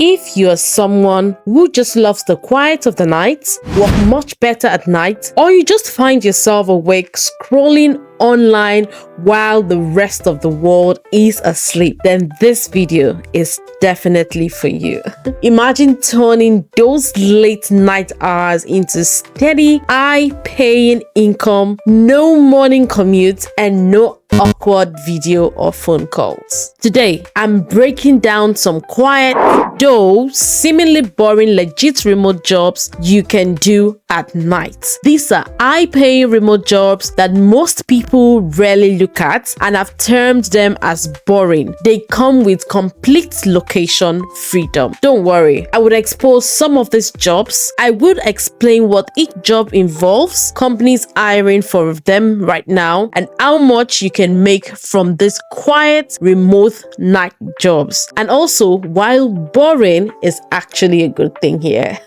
If you are someone who just loves the quiet of the night, work much better at night, or you just find yourself awake scrolling online while the rest of the world is asleep, then this video is definitely for you. Imagine turning those late night hours into steady, high-paying income, no morning commute, and no awkward video or phone calls. Today, I'm breaking down some quiet, though seemingly boring legit remote jobs you can do at night. These are high-paying remote jobs that most people rarely look at, and I've termed them as boring. They come with complete location freedom. Don't worry, I would expose some of these jobs. I would explain what each job involves, companies hiring for them right now, and how much you can make from these quiet remote night jobs. And also, while boring is actually a good thing here.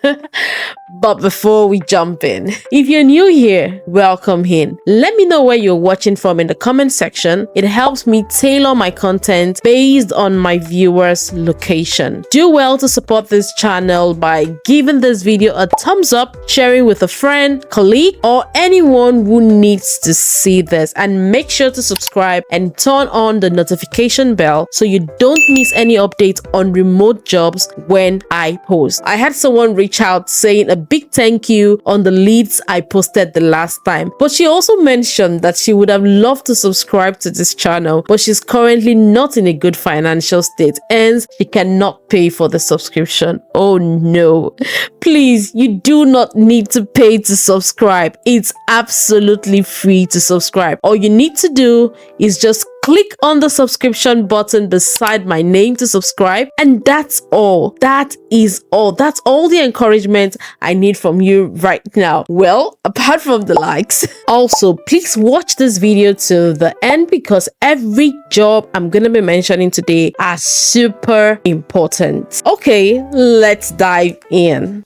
But before we jump in, if you're new here, welcome in. Let me know where you're watching from in the comment section. It helps me tailor my content based on my viewers' location. Do well to support this channel by giving this video a thumbs up, sharing with a friend, colleague, or anyone who needs to see this, and make sure to subscribe and turn on the notification bell so you don't miss any updates on remote jobs when I post. I had someone reach out saying a big thank you on the leads I posted the last time, but she also mentioned that she would have loved to subscribe to this channel, but she's currently not in a good financial state and she cannot pay for the subscription. Oh no, please, you do not need to pay to subscribe. It's absolutely free to subscribe. All you need to do is just click on the subscription button beside my name to subscribe, and that's all. That is all. That's all the encouragement I need from you right now. Well, apart from the likes. Also, please watch this video to the end because every job I'm gonna be mentioning today are super important. Okay, let's dive in.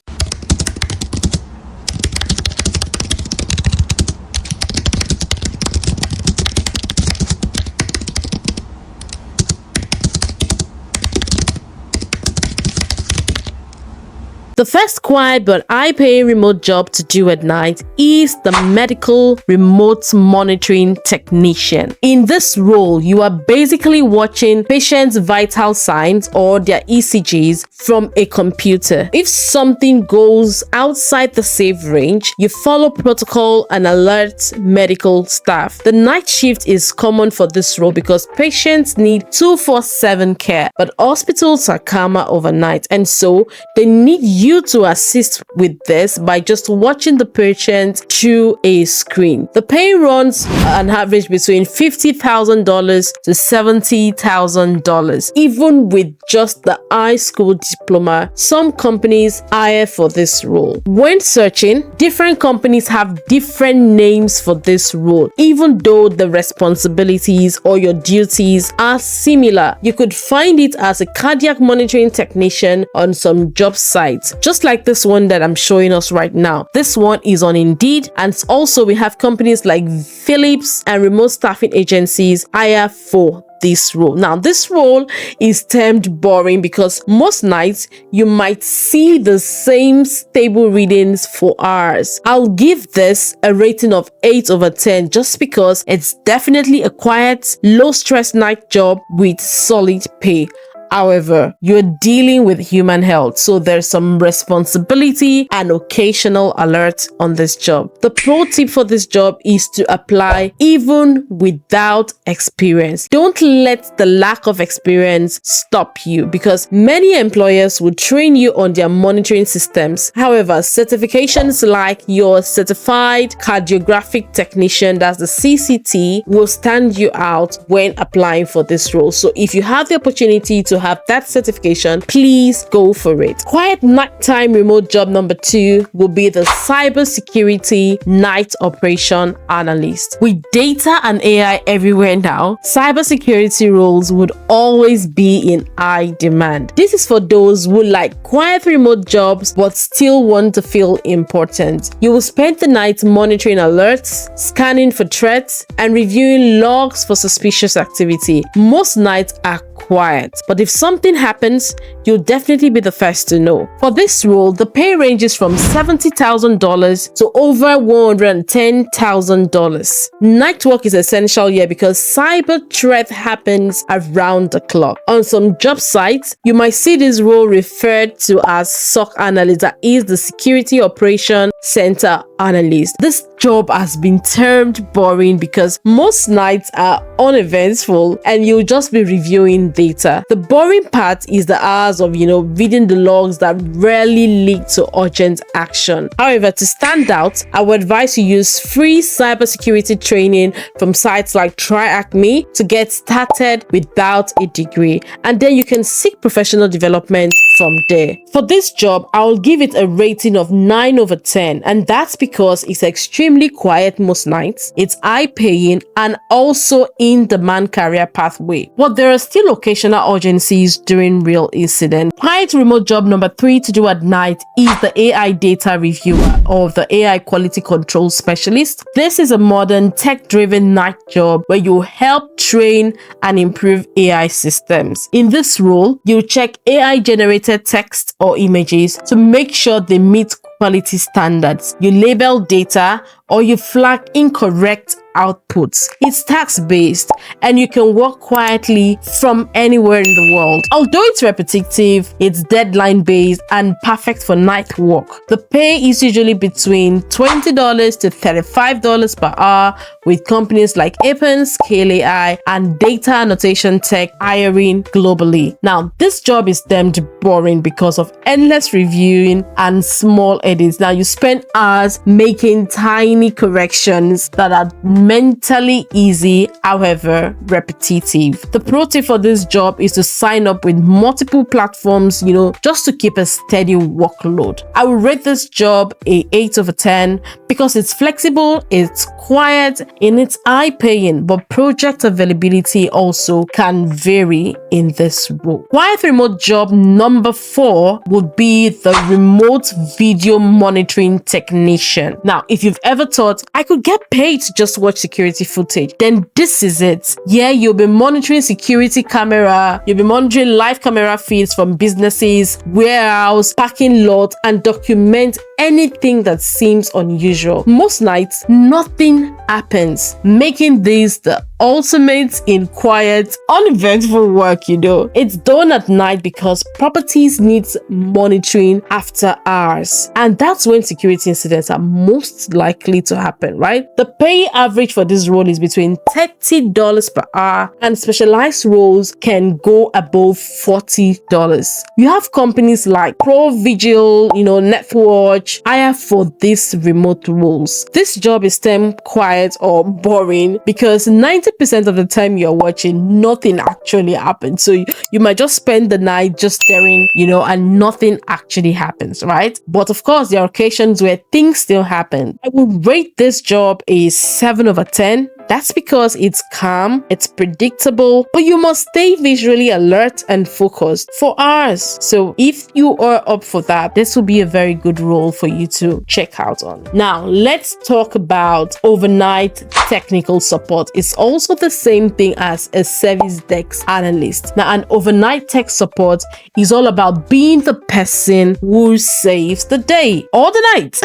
The first quiet but high-paying remote job to do at night is the medical remote monitoring technician. In this role, you are basically watching patients' vital signs or their ECGs from a computer. If something goes outside the safe range, you follow protocol and alert medical staff. The night shift is common for this role because patients need 24/7 care, but hospitals are calmer overnight, and so they need you to assist with this by just watching the patient through a screen. The pay runs an average between $50,000 to $70,000. Even with just the high school diploma, some companies hire for this role. When searching, different companies have different names for this role. Even though the responsibilities or your duties are similar, you could find it as a cardiac monitoring technician on some job sites, just like this one that I'm showing us right now. This one is on Indeed, and also we have companies like Philips and remote staffing agencies hire for this role. Now, this role is termed boring because most nights you might see the same stable readings for hours. I'll give this a rating of 8/10 just because it's definitely a quiet, low-stress night job with solid pay. However, you're dealing with human health, so there's some responsibility and occasional alert on this job. The pro tip for this job is to apply even without experience. Don't let the lack of experience stop you because many employers will train you on their monitoring systems. However, certifications like your Certified Cardiographic Technician, that's the CCT, will stand you out when applying for this role. So if you have the opportunity to have that certification, please go for it. Quiet nighttime remote job number 2 will be the Cybersecurity Night Operation Analyst. With data and AI everywhere now, cybersecurity roles would always be in high demand. This is for those who like quiet remote jobs but still want to feel important. You will spend the night monitoring alerts, scanning for threats, and reviewing logs for suspicious activity. Most nights are quiet, but if something happens, you'll definitely be the first to know. For this role, the pay ranges from $70,000 to over $110,000. Night work is essential here because cyber threat happens around the clock. On some job sites, you might see this role referred to as SOC analyst, that is the Security Operation Center analyst. This job has been termed boring because most nights are uneventful and you'll just be reviewing data. The boring part is the hours of, reading the logs that rarely lead to urgent action. However, to stand out, I would advise you use free cybersecurity training from sites like TryAcme to get started without a degree, and then you can seek professional development from there. For this job, I will give it a rating of 9/10, and that's because it's extremely quiet most nights, it's high paying, and also in demand career pathway. But there are still occasional urgencies during real incident. Quiet remote job number 3 to do at night is the AI data reviewer or the AI quality control specialist. This is a modern tech-driven night job where you help train and improve AI systems. In this role, you check AI generated text or images to make sure they meet quality standards. You label data or you flag incorrect outputs. It's task-based and you can work quietly from anywhere in the world. Although it's repetitive, it's deadline-based and perfect for night work. The pay is usually between $20 to $35 per hour, with companies like Appen, Scale AI, and Data Annotation Tech hiring globally. Now, this job is deemed boring because of endless reviewing and small edits. Now, you spend hours making tiny corrections that are mentally easy, however repetitive. The pro tip for this job is to sign up with multiple platforms, just to keep a steady workload. I will rate this job a 8/10 because it's flexible, it's quiet, and it's high paying, but project availability also can vary in this role. Quiet remote job number 4 would be the remote video monitoring technician. Now, if you've ever thought I could get paid to just watch security footage, then this is it. Yeah, you'll be monitoring security camera, you'll be monitoring live camera feeds from businesses, warehouse, parking lot, and document anything that seems unusual. Most nights, nothing happens, making this the ultimate in quiet, uneventful work. It's done at night because properties need monitoring after hours, and that's when security incidents are most likely to happen, right? The pay average for this role is between $30 per hour, and specialized roles can go above $40. You have companies like ProVigil, Netwatch hire for these remote roles. This job is termed quiet or boring because 90% of the time you're watching, nothing actually happens. So you might just spend the night just staring, and nothing actually happens, right? But of course, there are occasions where things still happen. I would rate this job a 7/10. That's because it's calm, it's predictable, but you must stay visually alert and focused for hours. So if you are up for that, this will be a very good role for you to check out on. Now, let's talk about overnight technical support. It's also the same thing as a service desk analyst. Now, an overnight tech support is all about being the person who saves the day or the night.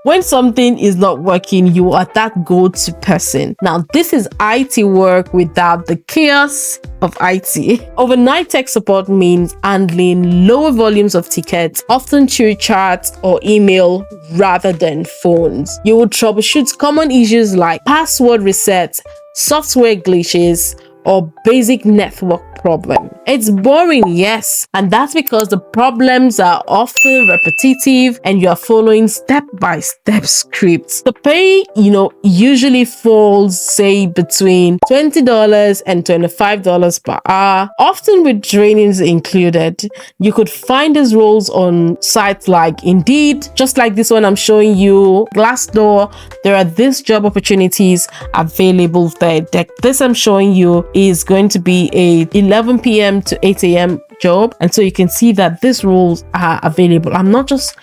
When something is not working, you are that go-to person. Now, this is IT work without the chaos of IT. Overnight tech support means handling lower volumes of tickets, often through chat or email rather than phones. You will troubleshoot common issues like password resets, software glitches, or basic network problem. It's boring, yes, and that's because the problems are often repetitive and you are following step-by-step scripts. The pay, usually falls, say, between $20 and $25 per hour, often with trainings included. You could find these roles on sites like Indeed, just like this one I'm showing you, Glassdoor. There are these job opportunities available there. This I'm showing you is going to be a 11 p.m. to 8 a.m. job. And so you can see that these roles are available. I'm not just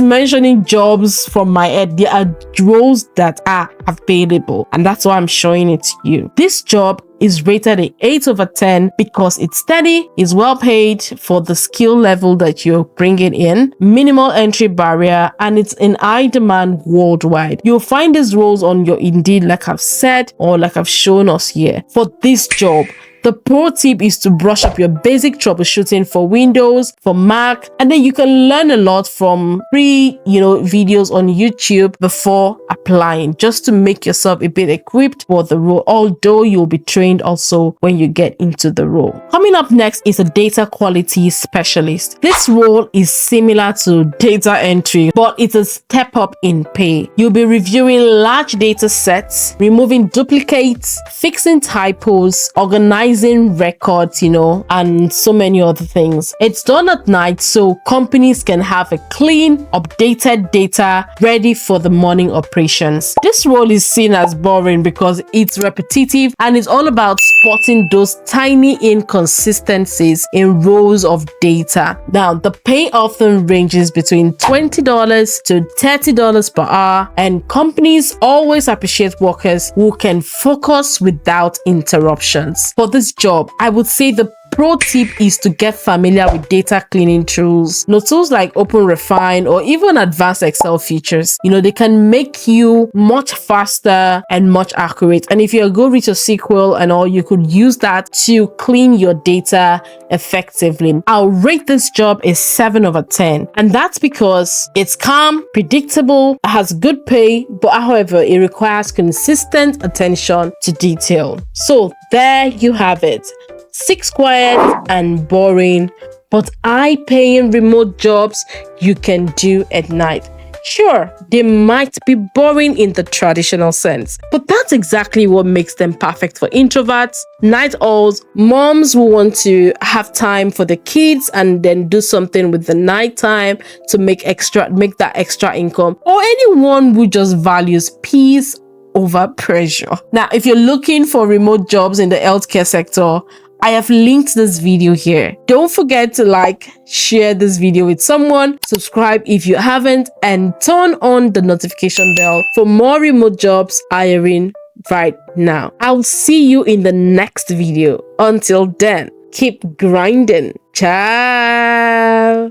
mentioning jobs from my head. There are roles that are available, and that's why I'm showing it to you. This job is rated an 8 over 10 because it's steady, is well paid for the skill level that you're bringing in, minimal entry barrier, and it's in high demand worldwide. You'll find these roles on your Indeed, like I've said, or like I've shown us here. For this job, the pro tip is to brush up your basic troubleshooting for Windows, for Mac, and then you can learn a lot from free, videos on YouTube before applying, just to make yourself a bit equipped for the role, although you'll be trained also when you get into the role. Coming up next is a data quality specialist. This role is similar to data entry, but it's a step up in pay. You'll be reviewing large data sets, removing duplicates, fixing typos, organizing records, and so many other things. It's done at night so companies can have a clean, updated data ready for the morning operations. This role is seen as boring because it's repetitive and it's all about spotting those tiny inconsistencies in rows of data. Now, the pay often ranges between $20 to $30 per hour, and companies always appreciate workers who can focus without interruptions. For this job, I would say the pro tip is to get familiar with data cleaning tools. Tools like OpenRefine or even advanced Excel features. They can make you much faster and much accurate. And if you're good with your SQL and all, you could use that to clean your data effectively. I'll rate this job a 7 over 10. And that's because it's calm, predictable, has good pay, but however, it requires consistent attention to detail. So there you have it. 6 quiet and boring, but high-paying remote jobs you can do at night. Sure, they might be boring in the traditional sense, but that's exactly what makes them perfect for introverts, night owls, moms who want to have time for the kids and then do something with the nighttime to make that extra income, or anyone who just values peace over pressure. Now, if you're looking for remote jobs in the healthcare sector, I have linked this video here. Don't forget to share this video with someone, subscribe if you haven't, and turn on the notification bell for more remote jobs hiring right now. I'll see you in the next video. Until then, keep grinding. Ciao.